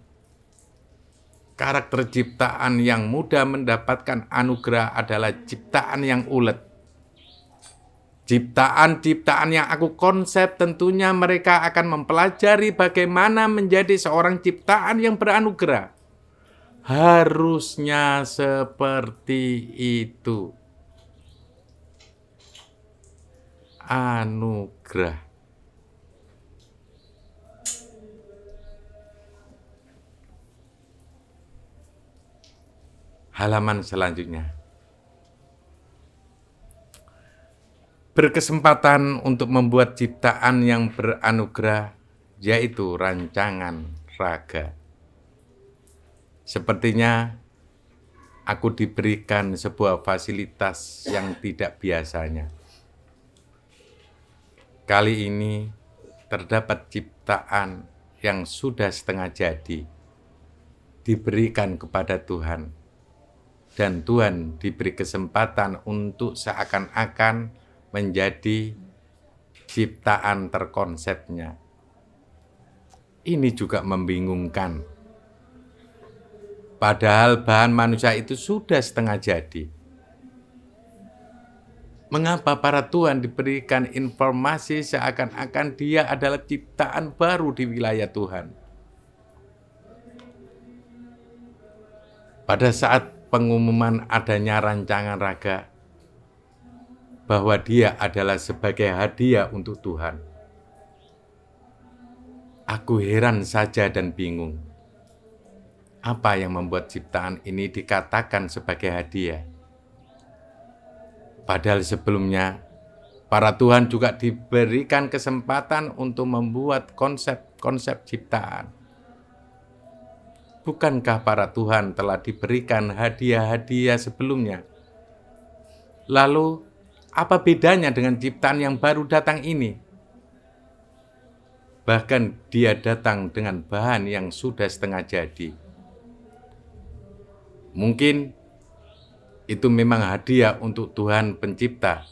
karakter ciptaan yang mudah mendapatkan anugerah adalah ciptaan yang ulet. Ciptaan-ciptaan yang aku konsep tentunya mereka akan mempelajari bagaimana menjadi seorang ciptaan yang beranugerah. Harusnya seperti itu. Anugerah. Halaman selanjutnya. Berkesempatan untuk membuat ciptaan yang beranugerah, yaitu rancangan raga. Sepertinya aku diberikan sebuah fasilitas yang tidak biasanya. Kali ini terdapat ciptaan yang sudah setengah jadi, diberikan kepada Tuhan, dan Tuhan diberi kesempatan untuk seakan-akan menjadi ciptaan terkonsepnya. Ini juga membingungkan. Padahal bahan manusia itu sudah setengah jadi. Mengapa para Tuhan diberikan informasi seakan-akan dia adalah ciptaan baru di wilayah Tuhan? Pada saat pengumuman adanya rancangan raga, bahwa dia adalah sebagai hadiah untuk Tuhan, aku heran saja dan bingung. Apa yang membuat ciptaan ini dikatakan sebagai hadiah? Padahal sebelumnya, para Tuhan juga diberikan kesempatan untuk membuat konsep-konsep ciptaan. Bukankah para Tuhan telah diberikan hadiah-hadiah sebelumnya? Lalu, apa bedanya dengan ciptaan yang baru datang ini? Bahkan dia datang dengan bahan yang sudah setengah jadi. Mungkin itu memang hadiah untuk Tuhan Pencipta,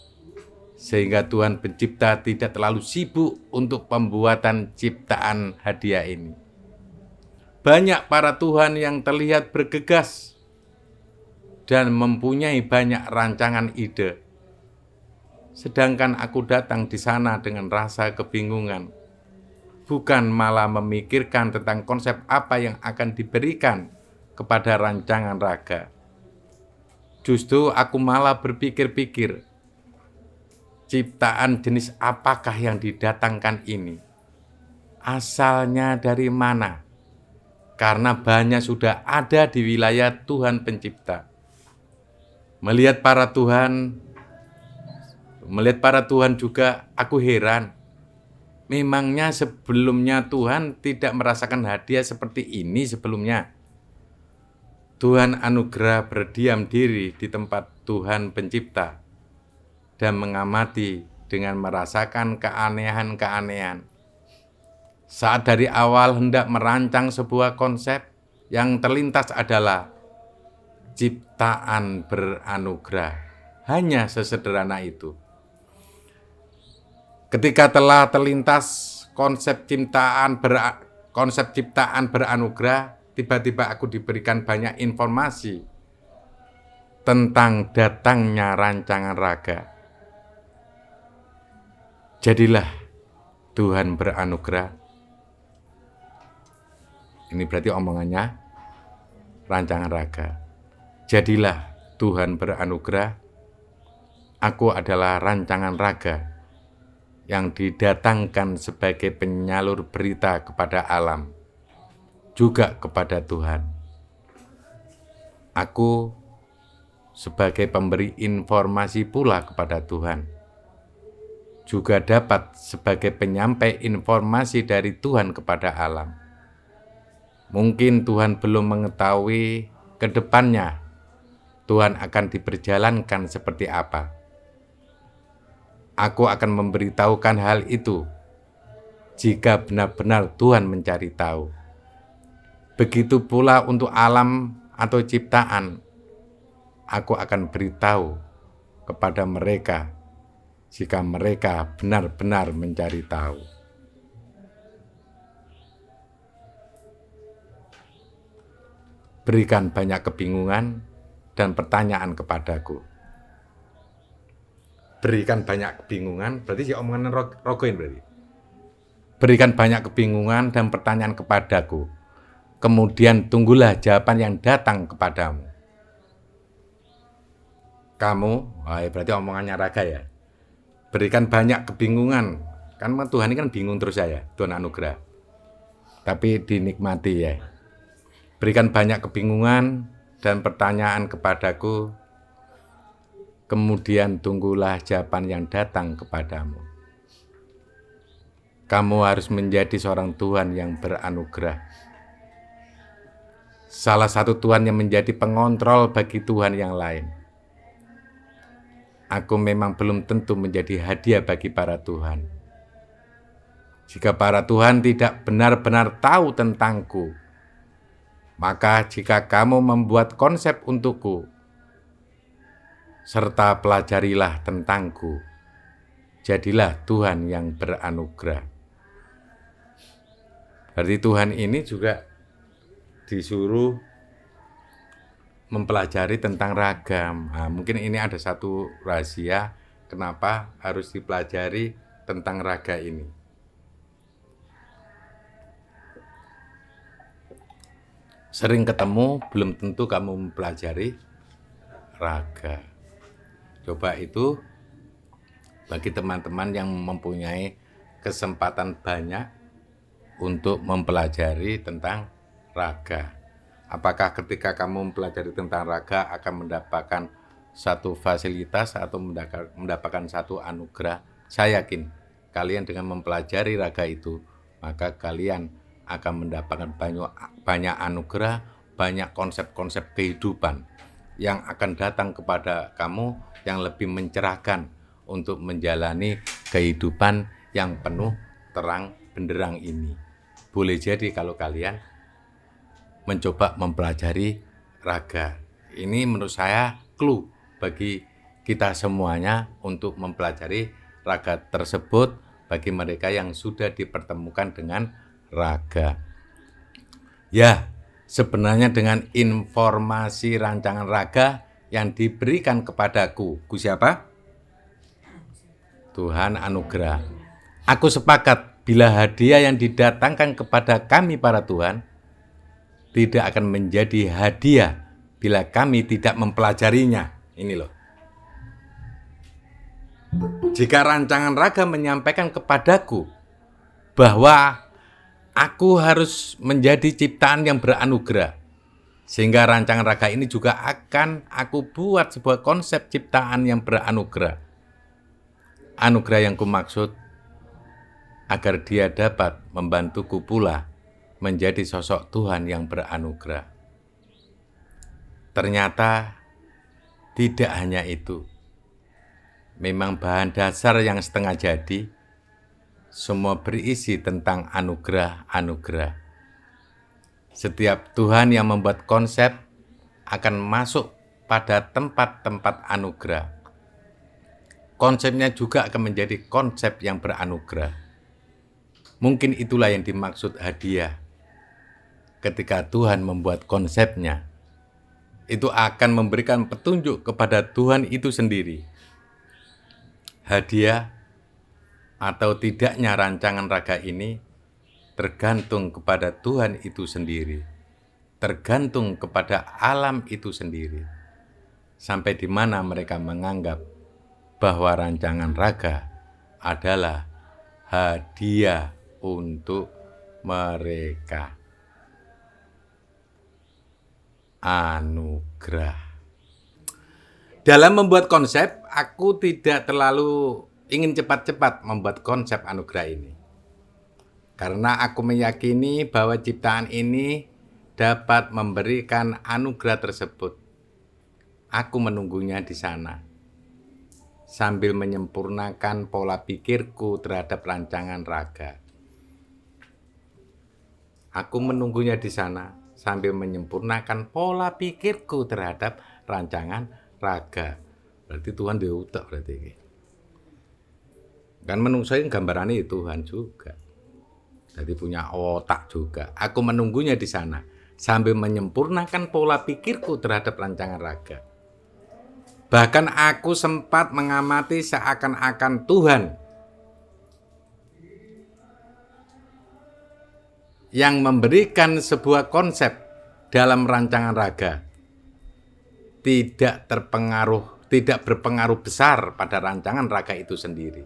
sehingga Tuhan Pencipta tidak terlalu sibuk untuk pembuatan ciptaan hadiah ini. Banyak para Tuhan yang terlihat bergegas dan mempunyai banyak rancangan ide. Sedangkan aku datang di sana dengan rasa kebingungan, bukan malah memikirkan tentang konsep apa yang akan diberikan kepada rancangan raga. Justru aku malah berpikir-pikir, ciptaan jenis apakah yang didatangkan ini? Asalnya dari mana? Karena banyak sudah ada di wilayah Tuhan Pencipta. Melihat para Tuhan juga aku heran. Memangnya sebelumnya Tuhan tidak merasakan hadiah seperti ini sebelumnya? Tuhan anugerah berdiam diri di tempat Tuhan Pencipta dan mengamati dengan merasakan keanehan-keanehan. Saat dari awal hendak merancang sebuah konsep, yang terlintas adalah ciptaan beranugerah. Hanya sesederhana itu. Ketika telah terlintas konsep ciptaan beranugerah, tiba-tiba aku diberikan banyak informasi tentang datangnya rancangan raga. Jadilah Tuhan beranugerah. Ini berarti omongannya rancangan raga. Jadilah Tuhan beranugerah. Aku adalah rancangan raga yang didatangkan sebagai penyalur berita kepada alam, juga kepada Tuhan. Aku sebagai pemberi informasi pula kepada Tuhan, juga dapat sebagai penyampai informasi dari Tuhan kepada alam. Mungkin Tuhan belum mengetahui ke depannya Tuhan akan diperjalankan seperti apa. Aku akan memberitahukan hal itu jika benar-benar Tuhan mencari tahu. Begitu pula untuk alam atau ciptaan, aku akan beritahu kepada mereka jika mereka benar-benar mencari tahu. Berikan banyak kebingungan dan pertanyaan kepadaku. Berikan banyak kebingungan, berarti si omongan rogoin berarti. Berikan banyak kebingungan dan pertanyaan kepadaku. kemudian tunggulah jawaban yang datang kepadamu. Kamu, berarti omongannya Raga ya. Berikan banyak kebingungan. Kan Tuhan ini kan bingung terus ya, Tuhan anugerah. Tapi dinikmati ya. Berikan banyak kebingungan dan pertanyaan kepadaku, kemudian tunggulah jawaban yang datang kepadamu. Kamu harus menjadi seorang Tuhan yang beranugerah. Salah satu Tuhan yang menjadi pengontrol bagi Tuhan yang lain. Aku memang belum tentu menjadi hadiah bagi para Tuhan. Jika para Tuhan tidak benar-benar tahu tentangku, maka jika kamu membuat konsep untukku, serta pelajarilah tentangku, jadilah Tuhan yang beranugerah. Berarti Tuhan ini juga disuruh mempelajari tentang ragam. Nah, mungkin ini ada satu rahasia kenapa harus dipelajari tentang raga ini. Sering ketemu, belum tentu kamu mempelajari raga. Coba itu bagi teman-teman yang mempunyai kesempatan banyak untuk mempelajari tentang raga. Apakah ketika kamu mempelajari tentang raga akan mendapatkan satu fasilitas atau mendapatkan satu anugerah? Saya yakin kalian dengan mempelajari raga itu, maka kalian akan mendapatkan banyak anugerah, banyak konsep-konsep kehidupan yang akan datang kepada kamu yang lebih mencerahkan untuk menjalani kehidupan yang penuh terang benderang ini. Boleh jadi kalau kalian mencoba mempelajari raga. Ini menurut saya clue bagi kita semuanya untuk mempelajari raga tersebut bagi mereka yang sudah dipertemukan dengan raga. Ya, sebenarnya dengan informasi rancangan raga yang diberikan kepadaku, siapa? Tuhan anugerah. Aku sepakat bila hadiah yang didatangkan kepada kami para Tuhan tidak akan menjadi hadiah bila kami tidak mempelajarinya. Ini loh. Jika rancangan raga menyampaikan kepadaku bahwa aku harus menjadi ciptaan yang beranugerah, sehingga rancangan raga ini juga akan aku buat sebuah konsep ciptaan yang beranugerah. Anugerah yang kumaksud agar dia dapat membantuku pula menjadi sosok Tuhan yang beranugerah. Ternyata tidak hanya itu. Memang bahan dasar yang setengah jadi, semua berisi tentang anugerah-anugerah. Setiap Tuhan yang membuat konsep akan masuk pada tempat-tempat anugerah. Konsepnya juga akan menjadi konsep yang beranugerah. Mungkin itulah yang dimaksud hadiah. Ketika Tuhan membuat konsepnya, itu akan memberikan petunjuk kepada Tuhan itu sendiri. Hadiah atau tidaknya rancangan raga ini tergantung kepada Tuhan itu sendiri, tergantung kepada alam itu sendiri. Sampai di mana mereka menganggap bahwa rancangan raga adalah hadiah untuk mereka. Anugerah. Dalam membuat konsep, aku tidak terlalu ingin cepat-cepat membuat konsep anugerah ini. Karena aku meyakini bahwa ciptaan ini dapat memberikan anugerah tersebut. Aku menunggunya di sana, sambil menyempurnakan pola pikirku terhadap rancangan raga. Aku menunggunya di sana, sambil menyempurnakan pola pikirku terhadap rancangan raga. Berarti Tuhan diutak berarti. Kan menungso ini gambarannya Tuhan juga. Jadi punya otak juga. Aku menunggunya di sana sambil menyempurnakan pola pikirku terhadap rancangan raga. Bahkan aku sempat mengamati seakan-akan Tuhan yang memberikan sebuah konsep dalam rancangan raga tidak berpengaruh besar pada rancangan raga itu sendiri.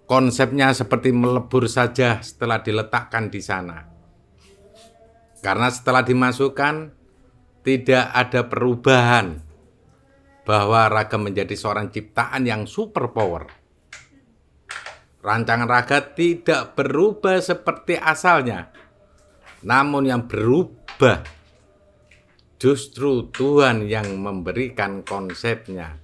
Konsepnya seperti melebur saja setelah diletakkan di sana. Karena setelah dimasukkan, tidak ada perubahan bahwa raga menjadi seorang ciptaan yang super power. Rancangan raga tidak berubah seperti asalnya, namun yang berubah justru Tuhan yang memberikan konsepnya.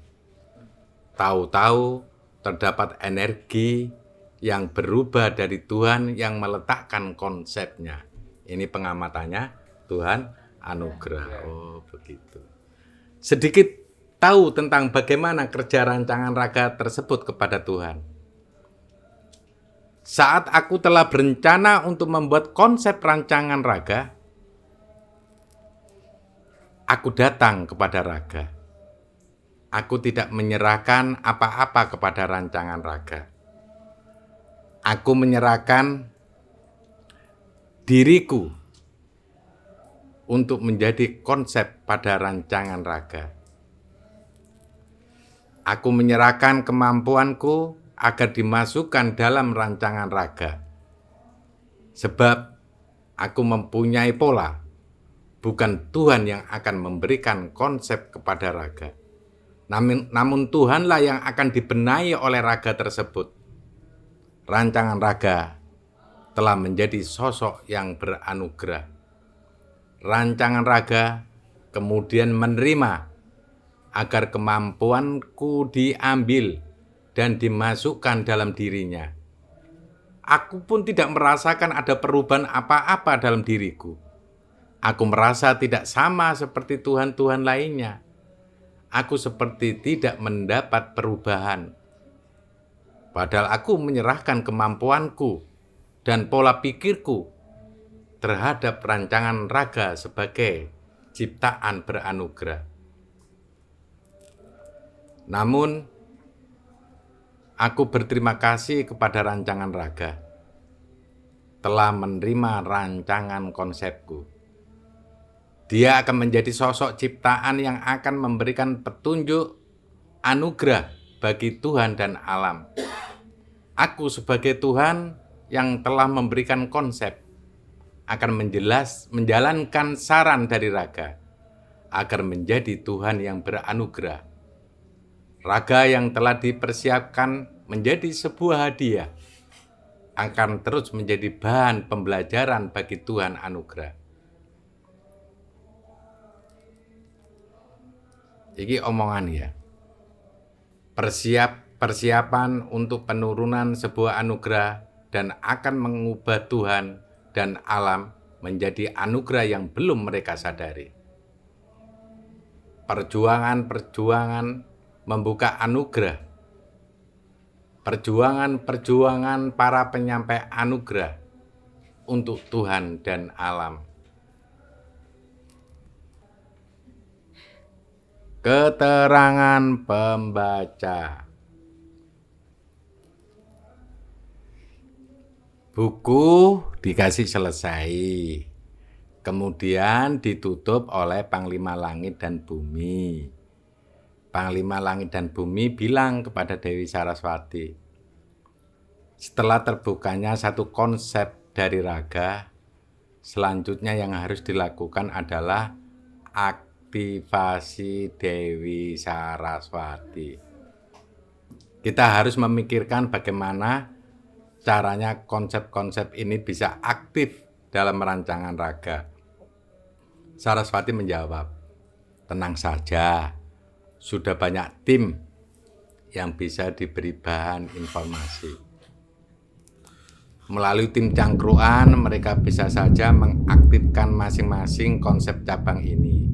Tahu-tahu terdapat energi yang berubah dari Tuhan yang meletakkan konsepnya. Ini pengamatannya Tuhan anugerah. Oh, begitu. Sedikit tahu tentang bagaimana kerja rancangan raga tersebut kepada Tuhan. Saat aku telah berencana untuk membuat konsep rancangan raga, aku datang kepada raga. Aku tidak menyerahkan apa-apa kepada rancangan raga. Aku menyerahkan diriku untuk menjadi konsep pada rancangan raga. Aku menyerahkan kemampuanku agar dimasukkan dalam rancangan raga. Sebab aku mempunyai pola, bukan Tuhan yang akan memberikan konsep kepada raga. Namun Tuhanlah yang akan dibenahi oleh raga tersebut. Rancangan raga telah menjadi sosok yang beranugerah. Rancangan raga kemudian menerima agar kemampuanku diambil dan dimasukkan dalam dirinya. Aku pun tidak merasakan ada perubahan apa-apa dalam diriku. Aku merasa tidak sama seperti Tuhan-Tuhan lainnya. Aku seperti tidak mendapat perubahan. Padahal aku menyerahkan kemampuanku dan pola pikirku terhadap rancangan raga sebagai ciptaan beranugerah. Namun, aku berterima kasih kepada rancangan raga telah menerima rancangan konsepku. Dia akan menjadi sosok ciptaan yang akan memberikan petunjuk anugerah bagi Tuhan dan alam. Aku sebagai Tuhan yang telah memberikan konsep akan menjalankan saran dari raga agar menjadi Tuhan yang beranugerah. Raga yang telah dipersiapkan menjadi sebuah hadiah akan terus menjadi bahan pembelajaran bagi Tuhan anugerah. Ini omongan ya. Persiapan untuk penurunan sebuah anugerah dan akan mengubah Tuhan dan alam menjadi anugerah yang belum mereka sadari. Perjuangan membuka anugerah. Perjuangan para penyampai anugerah untuk Tuhan dan alam. Keterangan pembaca. Buku dikasih selesai. Kemudian ditutup oleh Panglima Langit dan Bumi. Panglima Langit dan Bumi bilang kepada Dewi Saraswati, setelah terbukanya satu konsep dari raga, selanjutnya yang harus dilakukan adalah aktivasi Dewi Saraswati. Kita harus memikirkan bagaimana caranya konsep-konsep ini bisa aktif dalam rancangan raga. Saraswati menjawab, tenang saja, sudah banyak tim yang bisa diberi bahan informasi. Melalui tim cangkruan, mereka bisa saja mengaktifkan masing-masing konsep cabang ini.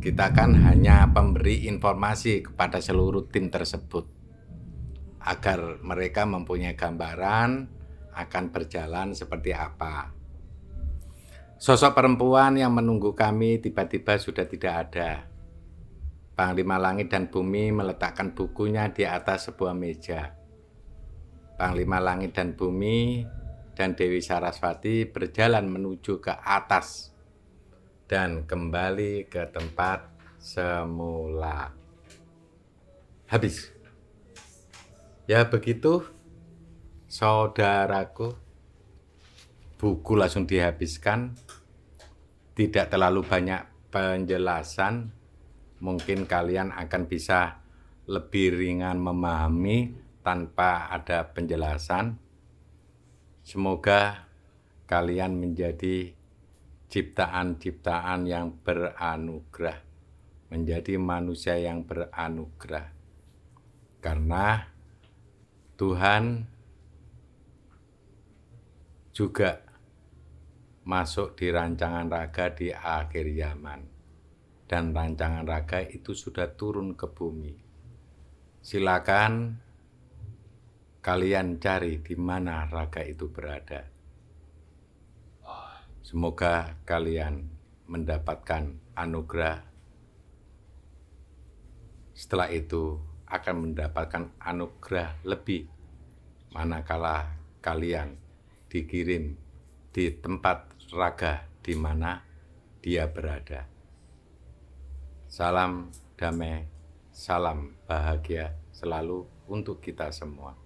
Kita kan hanya pemberi informasi kepada seluruh tim tersebut, agar mereka mempunyai gambaran akan berjalan seperti apa. Sosok perempuan yang menunggu kami tiba-tiba sudah tidak ada. Panglima Langit dan Bumi meletakkan bukunya di atas sebuah meja. Panglima Langit dan Bumi dan Dewi Saraswati berjalan menuju ke atas dan kembali ke tempat semula. Habis. Ya begitu, saudaraku. Buku langsung dihabiskan. Tidak terlalu banyak penjelasan. Mungkin kalian akan bisa lebih ringan memahami tanpa ada penjelasan. Semoga kalian menjadi ciptaan-ciptaan yang beranugerah, menjadi manusia yang beranugerah. Karena Tuhan juga masuk di rancangan raga di akhir zaman. Dan rancangan raga itu sudah turun ke bumi. Silakan kalian cari di mana raga itu berada. Semoga kalian mendapatkan anugerah. Setelah itu akan mendapatkan anugerah lebih manakala kalian dikirim di tempat raga di mana dia berada. Salam damai, salam bahagia selalu untuk kita semua.